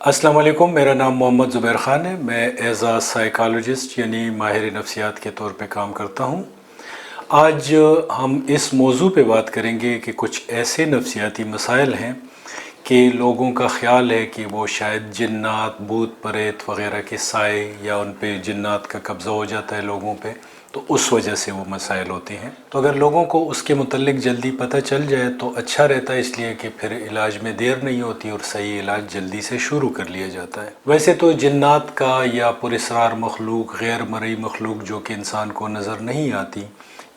अस्सलाम वालेकुम। मेरा नाम मोहम्मद ज़ुबैर ख़ान है। मैं एज़ आ साइकोलॉजिस्ट यानी माहिर नफ्सियात के तौर पे काम करता हूँ। आज हम इस मौजू पे बात करेंगे कि कुछ ऐसे नफ्सियाती मसाइल हैं कि लोगों का ख़्याल है कि वो शायद जिन्नात, भूत प्रेत वग़ैरह के साए या उन पे जिन्नात का कब्ज़ा हो जाता है लोगों पे, तो उस वजह से वो मसाइल होते हैं। तो अगर लोगों को उसके मुतल्लिक जल्दी पता चल जाए तो अच्छा रहता है, इसलिए कि फिर इलाज में देर नहीं होती और सही इलाज जल्दी से शुरू कर लिया जाता है। वैसे तो जिन्नात का या पुरस्रार मखलूक, गैर मरई मखलूक जो कि इंसान को नज़र नहीं आती,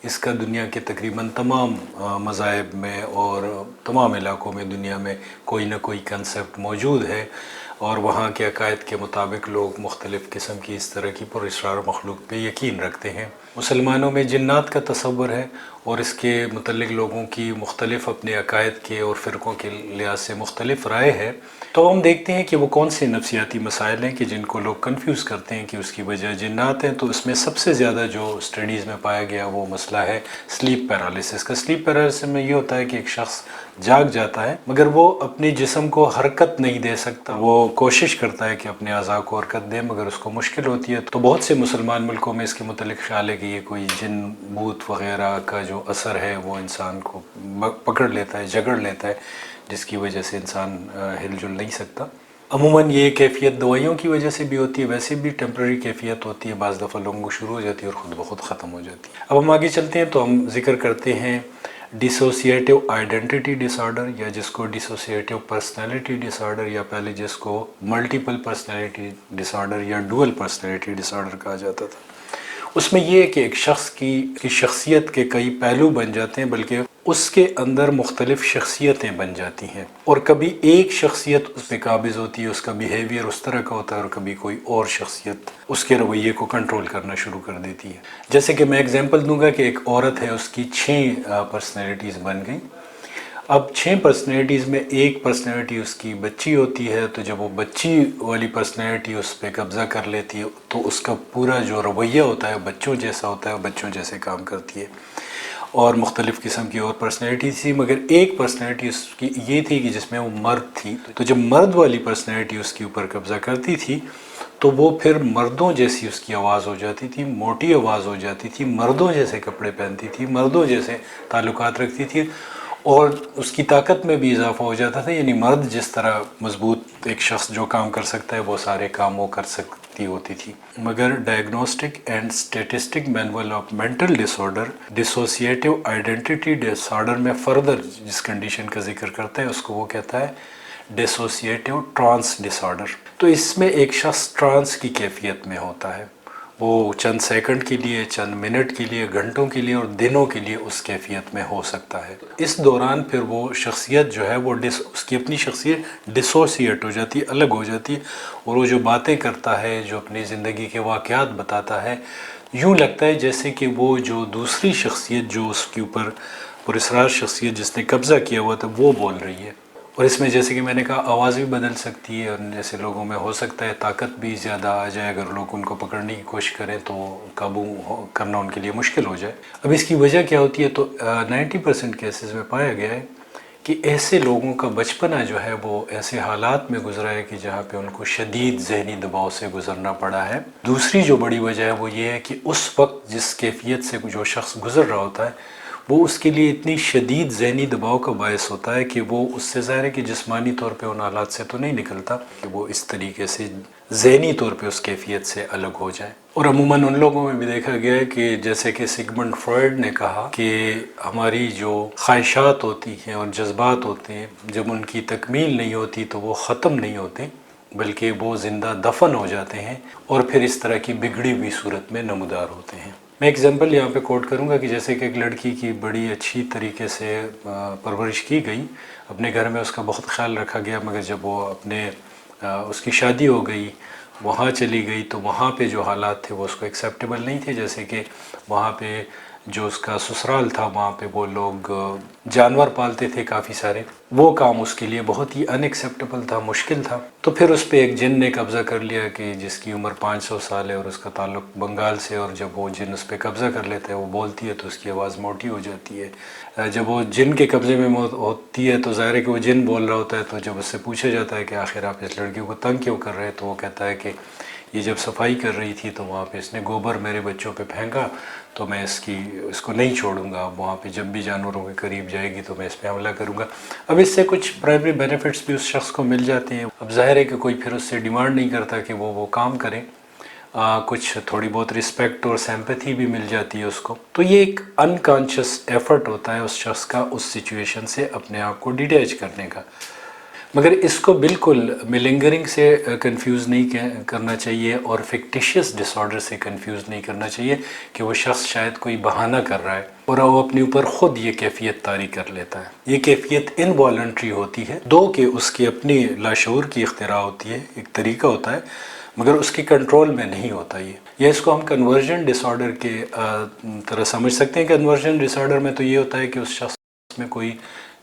इसका दुनिया के तकरीबन तमाम मज़ाहिब में और तमाम इलाक़ों में दुनिया में कोई ना कोई कंसेप्ट मौजूद है और वहाँ के अकायद के मुताबिक लोग मुख्तलिफ़ किस्म की इस तरह की पुरस्रार मखलूक पे यकीन रखते हैं। मुसलमानों में जिन्नात का तसव्वुर है और इसके मुतल्लिक लोगों की मुख्तलिफ़ अपने अकायद के और फ़िरक़ों के लिहाज से मुख्तलिफ़ राय है। तो हम देखते हैं कि वो कौन से नफ्सियाती मसाइल हैं कि जिनको लोग कन्फ्यूज़ करते हैं कि उसकी वजह जिन्नात हैं। तो इसमें सबसे ज़्यादा जो स्टडीज़ में पाया गया वो मसला है स्लीप पैरालिसिस का। स्लीप पैरालिसिस में ये होता है कि एक शख्स जाग जाता है मगर वो अपने जिस्म को हरकत नहीं दे सकता। वो कोशिश करता है कि अपने अज़ा को हरकत दे मगर उसको मुश्किल होती है। तो बहुत से मुसलमान मुल्कों में इसके मुतल्लिक ख्याल है कि ये कोई जिन भूत वग़ैरह का जो असर है वो इंसान को पकड़ लेता है, जकड़ लेता है, जिसकी वजह से इंसान हिलजुल नहीं सकता। अमूमन ये कैफ़ियत दवाइयों की वजह से भी होती है, वैसे भी टेम्प्रेरी कैफ़ियत होती है, बाज़ दफ़ा लोगों को शुरू हो जाती है और ख़ुद ब खुद ख़त्म हो जाती है। अब हम आगे चलते हैं तो हम जिक्र करते हैं डिसोसिएटिव आइडेंटिटी डिसऑर्डर या जिसको डिसोसिएटिव पर्सनैलिटी डिसऑर्डर या पहले जिसको मल्टीपल पर्सनैलिटी डिसऑर्डर या डुअल पर्सनैलिटी डिसऑर्डर कहा जाता था। उसमें यह है कि एक शख्स की शख्सियत के कई पहलू बन जाते हैं, बल्कि उसके अंदर मुख्तलिफ़ शख्सियतें बन जाती हैं और कभी एक शख्सियत उस पर काबिज़ होती है, उसका बिहेवियर उस तरह का होता है और कभी कोई और शख्सियत उसके रवैये को कंट्रोल करना शुरू कर देती है। जैसे कि मैं एग्जांपल दूंगा कि एक औरत है, उसकी 6 पर्सनैलिटीज़ बन गई। अब 6 पर्सनैलिटीज़ में एक पर्सनैलिटी उसकी बच्ची होती है, तो जब वो बच्ची वाली पर्सनैलिटी उस पर कब्ज़ा कर लेती है तो उसका पूरा जो रवैया होता है बच्चों जैसा होता है, बच्चों जैसे काम करती है। और मुख्तलिफ़ किस्म की और पर्सनैलिटी थी मगर एक पर्सनैलिटी उसकी ये थी कि जिसमें वो मर्द थी। तो जब मर्द वाली पर्सनैलिटी उसके ऊपर कब्ज़ा करती थी तो वो फिर मर्दों जैसी उसकी आवाज़ हो जाती थी, मोटी आवाज़ हो जाती थी, मर्दों जैसे कपड़े पहनती थी, मर्दों जैसे ताल्लुकात रखती थी और उसकी ताकत में भी इजाफा हो जाता था। यानी मर्द जिस तरह मजबूत एक शख्स जो काम कर सकता है वो सारे काम वो कर सकती होती थी। मगर diagnostic and statistic manual of mental disorder dissociative identity disorder में फर्दर जिस कंडीशन का जिक्र करता है उसको वो कहता है डिसोसिएटिव ट्रांस डिसऑर्डर। तो इसमें एक शख्स ट्रांस की कैफियत में होता है, वो चंद सेकंड के लिए, चंद मिनट के लिए, घंटों के लिए और दिनों के लिए उस कैफियत में हो सकता है। इस दौरान फिर वो शख्सियत जो है वो उसकी अपनी शख्सियत डिसोसिएट हो जाती है, अलग हो जाती है और वो जो बातें करता है, जो अपनी ज़िंदगी के वाक़यात बताता है, यूँ लगता है जैसे कि वो जो दूसरी शख्सियत जो उसके ऊपर पुरस्रार शख्सियत जिसने कब्ज़ा किया हुआ था वो बोल रही है। और इसमें जैसे कि मैंने कहा आवाज़ भी बदल सकती है और जैसे लोगों में हो सकता है ताकत भी ज़्यादा आ जाए, अगर लोग उनको पकड़ने की कोशिश करें तो काबू करना उनके लिए मुश्किल हो जाए। अब इसकी वजह क्या होती है तो 90% केसेस में पाया गया है कि ऐसे लोगों का बचपना जो है वो ऐसे हालात में गुजरा है कि जहाँ पे उनको शदीद ज़हनी दबाव से गुजरना पड़ा है। दूसरी जो बड़ी वजह है वो ये है कि उस वक्त जिस कैफियत से जो शख्स गुजर रहा होता है वो उसके लिए इतनी शदीद ज़हनी दबाव का बायस होता है कि वो उससे ज़ाहिर है कि जिस्मानी तौर पे उन हालात से तो नहीं निकलता कि वो इस तरीके से ज़हनी तौर पे उस कैफियत से अलग हो जाए। और अमूमन उन लोगों में भी देखा गया है कि जैसे कि सिगमंड फ्रॉयड ने कहा कि हमारी जो ख्वाहिशात होती हैं और जज्बात होते हैं जब उनकी तकमील नहीं होती तो वो ख़त्म नहीं होते बल्कि वो ज़िंदा दफन हो जाते हैं और फिर इस तरह की बिगड़ी हुई सूरत में नमूदार होते हैं। मैं एग्जांपल यहाँ पे कोट करूँगा कि जैसे कि एक लड़की की बड़ी अच्छी तरीके से परवरिश की गई, अपने घर में उसका बहुत ख्याल रखा गया, मगर जब वो अपने उसकी शादी हो गई, वहाँ चली गई तो वहाँ पे जो हालात थे वो उसको एक्सेप्टेबल नहीं थे। जैसे कि वहाँ पे جو اس کا سسرال تھا وہاں پہ وہ لوگ جانور پالتے تھے کافی سارے، وہ کام اس کے لیے بہت ہی ان ایکسیپٹیبل تھا، مشکل تھا۔ تو پھر اس پہ ایک جن نے قبضہ کر لیا کہ جس کی عمر 500 سال ہے اور اس کا تعلق بنگال سے، اور جب وہ جن اس پہ قبضہ کر لیتا ہے، وہ بولتی ہے تو اس کی آواز موٹی ہو جاتی ہے۔ جب وہ جن کے قبضے میں ہوتی ہے تو ظاہر ہے کہ وہ جن بول رہا ہوتا ہے، تو جب اس سے پوچھا جاتا ہے کہ آخر آپ اس لڑکی کو تنگ کیوں کر رہے ہیں، تو وہ کہتا ہے کہ یہ جب صفائی کر رہی تھی تو وہاں پہ اس نے گوبر میرے بچوں پہ پھینکا، تو میں اس کو نہیں چھوڑوں گا، وہاں پہ جب بھی جانوروں کے قریب جائے گی تو میں اس پہ حملہ کروں گا۔ اب اس سے کچھ پرائمری بینیفٹس بھی اس شخص کو مل جاتے ہیں۔ اب ظاہر ہے کہ کوئی پھر اس سے ڈیمانڈ نہیں کرتا کہ وہ کام کرے، کچھ تھوڑی بہت رسپیکٹ اور سیمپتھی بھی مل جاتی ہے اس کو۔ تو یہ ایک انکانشیس ایفرٹ ہوتا ہے اس شخص کا اس سچویشن سے اپنے آپ کو ڈیٹیچ کرنے کا، مگر اس کو بالکل ملنگرنگ سے کنفیوز نہیں کرنا چاہیے اور فکٹیشیس ڈس آرڈر سے کنفیوز نہیں کرنا چاہیے کہ وہ شخص شاید کوئی بہانہ کر رہا ہے اور وہ اپنے اوپر خود یہ کیفیت طاری کر لیتا ہے۔ یہ کیفیت انوالنٹری ہوتی ہے، دو کہ اس کی اپنی لاشعور کی اختراع ہوتی ہے، ایک طریقہ ہوتا ہے، مگر اس کی کنٹرول میں نہیں ہوتا یہ۔ یا اس کو ہم کنورژن ڈس آرڈر کے طرح سمجھ سکتے ہیں۔ کنورژن ڈس آرڈر میں تو یہ ہوتا ہے کہ اس شخص میں کوئی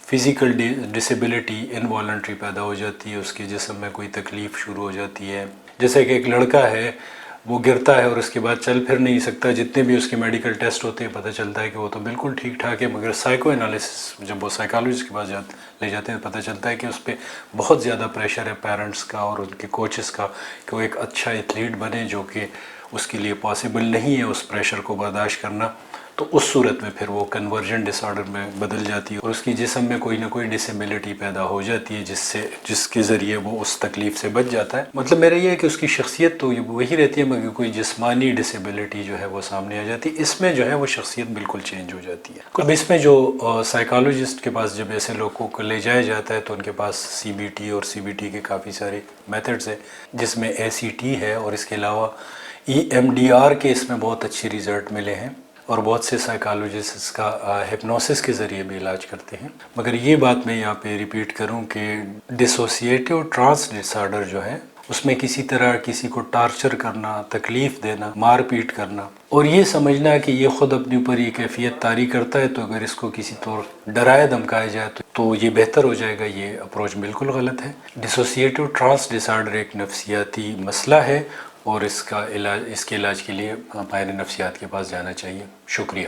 فزیکل ڈسیبلٹی انوالنٹری پیدا ہو جاتی ہے، اس کے جسم میں کوئی تکلیف شروع ہو جاتی ہے۔ جیسے کہ ایک لڑکا ہے، وہ گرتا ہے اور اس کے بعد چل پھر نہیں سکتا، جتنے بھی اس کے میڈیکل ٹیسٹ ہوتے ہیں پتہ چلتا ہے کہ وہ تو بالکل ٹھیک ٹھاک ہے، مگر سائیکو انالیسس جب وہ سائیکالوجسٹ کے پاس لے جاتے ہیں پتہ چلتا ہے کہ اس پہ بہت زیادہ پریشر ہے پیرنٹس کا اور ان کے کوچز کا کہ وہ ایک اچھا ایتھلیٹ بنے، جو کہ اس کے لیے پاسبل نہیں ہے اس پریشر کو برداشت کرنا۔ تو اس صورت میں پھر وہ کنورژن ڈس آرڈر میں بدل جاتی ہے اور اس کی جسم میں کوئی نہ کوئی ڈسیبلٹی پیدا ہو جاتی ہے، جس کے ذریعے وہ اس تکلیف سے بچ جاتا ہے۔ مطلب میرا یہ ہے کہ اس کی شخصیت تو وہی رہتی ہے، مگر کوئی جسمانی ڈسیبلٹی جو ہے وہ سامنے آ جاتی ہے، اس میں جو ہے وہ شخصیت بالکل چینج ہو جاتی ہے۔ اب اس میں جو سائیکالوجسٹ کے پاس جب ایسے لوگوں کو لے جایا جاتا ہے تو ان کے پاس سی بی ٹی اور سی بی ٹی کے کافی سارے میتھڈز ہیں، جس میں اے سی ٹی ہے اور اس کے علاوہ ای ایم ڈی آر کے اس میں بہت اچھے ریزلٹ ملے ہیں، اور بہت سے سائیکالوجسٹ اس کا ہپنوسس کے ذریعے بھی علاج کرتے ہیں۔ مگر یہ بات میں یہاں پہ ریپیٹ کروں کہ ڈسوسیٹیو ٹرانس ڈس آرڈر جو ہے، اس میں کسی طرح کسی کو ٹارچر کرنا، تکلیف دینا، مار پیٹ کرنا اور یہ سمجھنا کہ یہ خود اپنے اوپر یہ کیفیت طاری کرتا ہے، تو اگر اس کو کسی طور ڈرایا دھمکایا جائے تو یہ بہتر ہو جائے گا، یہ اپروچ بالکل غلط ہے۔ ڈسوسیٹیو ٹرانس ڈس آرڈر ایک نفسیاتی مسئلہ ہے اور اس کے علاج کے لیے ماہر نفسیات کے پاس جانا چاہیے۔ شکریہ۔